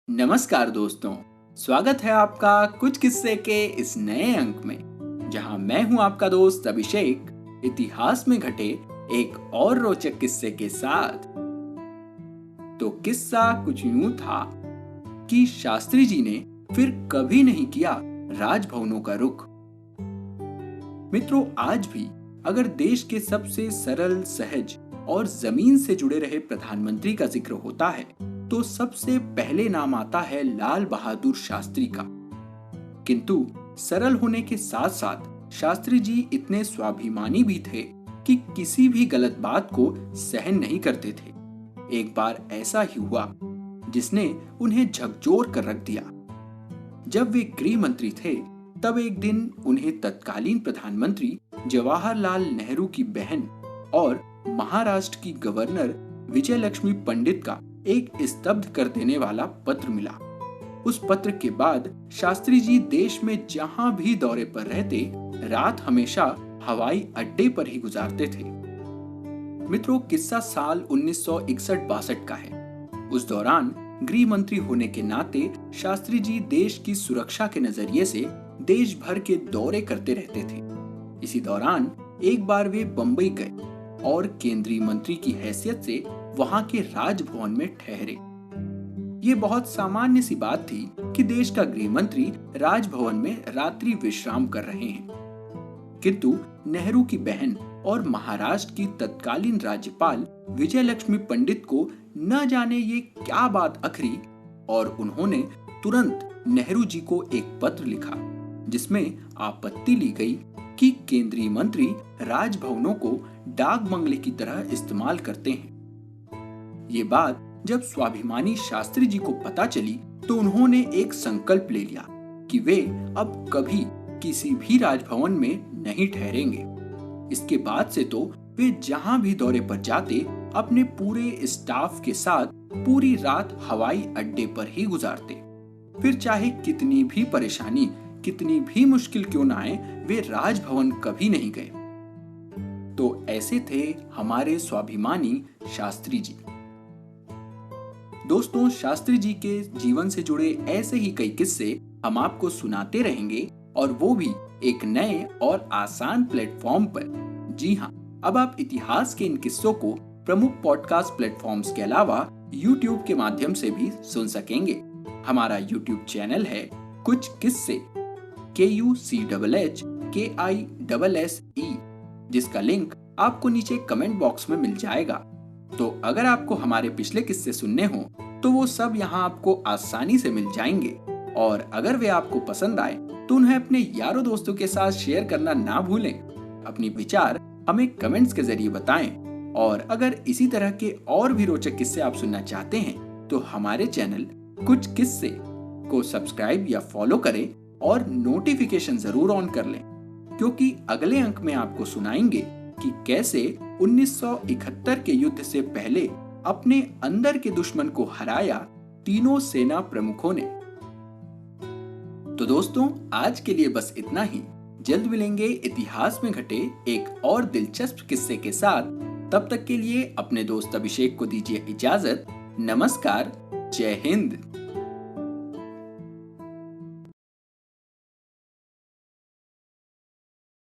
नमस्कार दोस्तों, स्वागत है आपका कुछ किस्से के इस नए अंक में, जहां मैं हूं आपका दोस्त अभिषेक, इतिहास में घटे एक और रोचक किस्से के साथ। तो किस्सा कुछ यूं था कि शास्त्री जी ने फिर कभी नहीं किया राजभवनों का रुख। मित्रों, आज भी अगर देश के सबसे सरल, सहज और जमीन से जुड़े रहे प्रधानमंत्री का जिक्र होता है तो सबसे पहले नाम आता है लाल बहादुर शास्त्री का। किंतु सरल होने के साथ साथ शास्त्री जी इतने स्वाभिमानी भी थे कि किसी भी गलत बात को सहन नहीं करते थे। एक बार ऐसा ही हुआ जिसने उन्हें झकझोर कर रख दिया। जब वे गृह मंत्री थे तब एक दिन उन्हें तत्कालीन प्रधानमंत्री जवाहरलाल नेहरू की बहन और महाराष्ट्र की गवर्नर विजय लक्ष्मी पंडित का एक स्तब्ध कर देने वाला पत्र मिला। उस पत्र के बाद शास्त्री जी देश में जहां भी दौरे पर रहते, रात हमेशा हवाई अड्डे पर ही गुजारते थे। मित्रों, किस्सा साल 1961-62 का है। उस दौरान गृह मंत्री होने के नाते शास्त्री जी देश की सुरक्षा के नजरिए से देश भर के दौरे करते रहते थे। इसी दौरान एक बार वे बंबई गए और केंद्रीय मंत्री की हैसियत से वहां के राजभवन में ठहरे। ये बहुत सामान्य सी बात थी कि देश का गृह मंत्री राजभवन में रात्रि विश्राम कर रहे हैं। किंतु नेहरू की बहन और महाराष्ट्र की तत्कालीन राज्यपाल विजय लक्ष्मी पंडित को न जाने ये क्या बात अखरी और उन्होंने तुरंत नेहरू जी को एक पत्र लिखा जिसमें आपत्ति ली गई कि केंद्रीय मंत्री राजभवनों को डाक बंगले की तरह इस्तेमाल करते हैं। ये बात जब स्वाभिमानी शास्त्री जी को पता चली तो उन्होंने एक संकल्प ले लिया कि वे अब कभी किसी भी राजभवन में नहीं ठहरेंगे। इसके बाद से तो वे जहां भी दौरे पर जाते अपने पूरे स्टाफ के साथ पूरी रात हवाई अड्डे पर ही गुजारते। फिर चाहे कितनी भी परेशानी, कितनी भी मुश्किल क्यों ना आए, वे राजभवन कभी नहीं गए। तो ऐसे थे हमारे स्वाभिमानी शास्त्री जी। दोस्तों, शास्त्री जी के जीवन से जुड़े ऐसे ही कई किस्से हम आपको सुनाते रहेंगे और वो भी एक नए और आसान प्लेटफॉर्म पर। जी हाँ, अब आप इतिहास के इन किस्सों को प्रमुख पॉडकास्ट प्लेटफॉर्म्स के अलावा YouTube के माध्यम से भी सुन सकेंगे। हमारा YouTube चैनल है कुछ किस्से, KUCHHKISSE, जिसका लिंक आपको नीचे कमेंट बॉक्स में मिल जाएगा। तो अगर आपको हमारे पिछले किस्से सुनने हो तो वो सब यहाँ आपको आसानी से मिल जाएंगे। और अगर वे आपको पसंद आए तो उन्हें अपने यारों दोस्तों के साथ शेयर करना ना भूलें। अपनी विचार हमें कमेंट्स के जरिए बताएं। और अगर इसी तरह के और भी रोचक किस्से आप सुनना चाहते हैं तो हमारे चैनल कुछ किस्से को सब्सक्राइब या फॉलो करें और नोटिफिकेशन जरूर ऑन कर लें, क्योंकि अगले अंक में आपको सुनाएंगे कि कैसे 1971 के युद्ध से पहले अपने अंदर के दुश्मन को हराया तीनों सेना प्रमुखों ने। तो दोस्तों, आज के लिए बस इतना ही। जल्द मिलेंगे इतिहास में घटे एक और दिलचस्प किस्से के साथ। तब तक के लिए अपने दोस्त अभिषेक को दीजिए इजाजत। नमस्कार, जय हिंद।